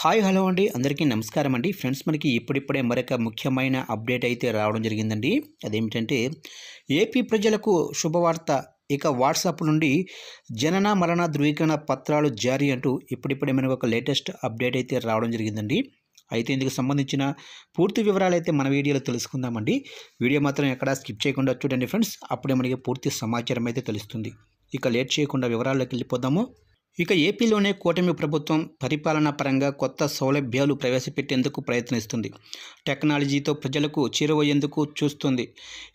Hi hello అండి, అందరికీ నమస్కారం అండి. ఫ్రెండ్స్, మనకి ఇప్పుడిప్పుడే మరొక ముఖ్యమైన అప్డేట్ అయితే రావడం జరిగిందండి. అదేమిటంటే ఏపీ ప్రజలకు శుభవార్త. ఇక వాట్సాప్ నుండి జనన మరణ ధృవీకరణ పత్రాలు జారీ అంటూ ఇప్పుడిప్పుడే మనకు ఒక లేటెస్ట్ అప్డేట్ అయితే రావడం జరిగిందండి. అయితే ఇందుకు సంబంధించిన పూర్తి వివరాలు అయితే మన వీడియోలో తెలుసుకుందామండి. వీడియో మాత్రం ఎక్కడా స్కిప్ చేయకుండా చూడండి ఫ్రెండ్స్, అప్పుడే మనకి పూర్తి సమాచారం అయితే తెలుస్తుంది. ఇక లేట్ చేయకుండా వివరాల్లోకి వెళ్ళిపోదాము. ఇక ఏపీలోనే కూటమి ప్రభుత్వం పరిపాలనా పరంగా కొత్త సౌలభ్యాలు ప్రవేశపెట్టేందుకు ప్రయత్నిస్తుంది. టెక్నాలజీతో ప్రజలకు చేరువయ్యేందుకు చూస్తుంది.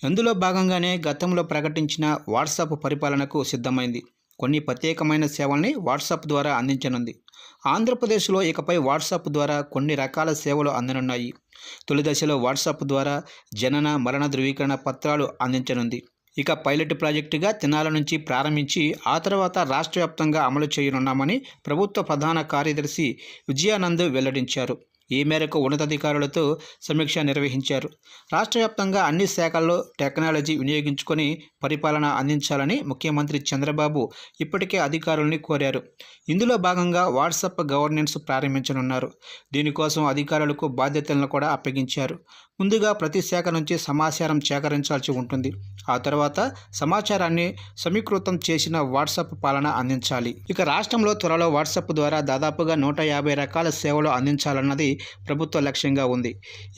అందులో భాగంగానే గతంలో ప్రకటించిన వాట్సాప్ పరిపాలనకు సిద్ధమైంది. కొన్ని ప్రత్యేకమైన సేవల్ని వాట్సాప్ ద్వారా అందించనుంది. ఆంధ్రప్రదేశ్లో ఇకపై వాట్సాప్ ద్వారా కొన్ని రకాల సేవలు అందనున్నాయి. తొలి దశలో వాట్సాప్ ద్వారా జనన మరణ ధృవీకరణ పత్రాలు అందించనుంది. ఇక పైలట్ ప్రాజెక్టుగా తెనాల నుంచి ప్రారంభించి ఆ తర్వాత రాష్ట్ర వ్యాప్తంగా అమలు చేయనున్నామని ప్రభుత్వ ప్రధాన కార్యదర్శి విజయానంద్ వెల్లడించారు. ఈ మేరకు ఉన్నతాధికారులతో సమీక్ష నిర్వహించారు. రాష్ట్ర వ్యాప్తంగా అన్ని శాఖల్లో టెక్నాలజీ వినియోగించుకొని పరిపాలన అందించాలని ముఖ్యమంత్రి చంద్రబాబు ఇప్పటికే అధికారుల్ని కోరారు. ఇందులో భాగంగా వాట్సాప్ గవర్నెన్స్ ప్రారంభించనున్నారు. దీనికోసం అధికారులకు బాధ్యతలను కూడా అప్పగించారు. ముందుగా ప్రతి శాఖ నుంచి సమాచారం సేకరించాల్సి ఉంటుంది. ఆ తర్వాత సమాచారాన్ని సమీకృతం చేసిన వాట్సాప్ పాలన అందించాలి. ఇక రాష్ట్రంలో త్వరలో వాట్సాప్ ద్వారా దాదాపుగా 150 రకాల సేవలు అందించాలన్నది ప్రభుత్వ లక్ష్యంగా ఉంది.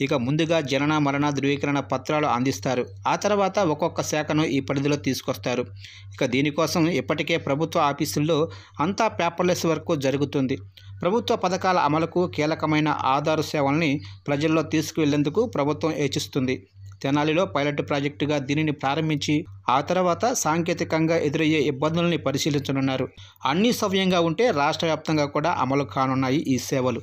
ఇక ముందుగా జనన మరణ ధృవీకరణ పత్రాలు అందిస్తారు. ఆ తర్వాత ఒక్కొక్క శాఖను ఈ పరిధిలో తీసుకొస్తారు. ఇక దీనికోసం ఇప్పటికే ప్రభుత్వ ఆఫీసుల్లో అంతా పేపర్లెస్ వర్క్ జరుగుతుంది. ప్రభుత్వ పథకాల అమలుకు కీలకమైన ఆధార్ సేవల్ని ప్రజల్లో తీసుకువెళ్లేందుకు ప్రభుత్వం యోచిస్తుంది. తెనాలిలో పైలట్ ప్రాజెక్టుగా దీనిని ప్రారంభించి ఆ తర్వాత సాంకేతికంగా ఎదురయ్యే ఇబ్బందుల్ని పరిశీలించనున్నారు. అన్నీ సవ్యంగా ఉంటే రాష్ట్ర వ్యాప్తంగా కూడా అమలు కానున్నాయి ఈ సేవలు.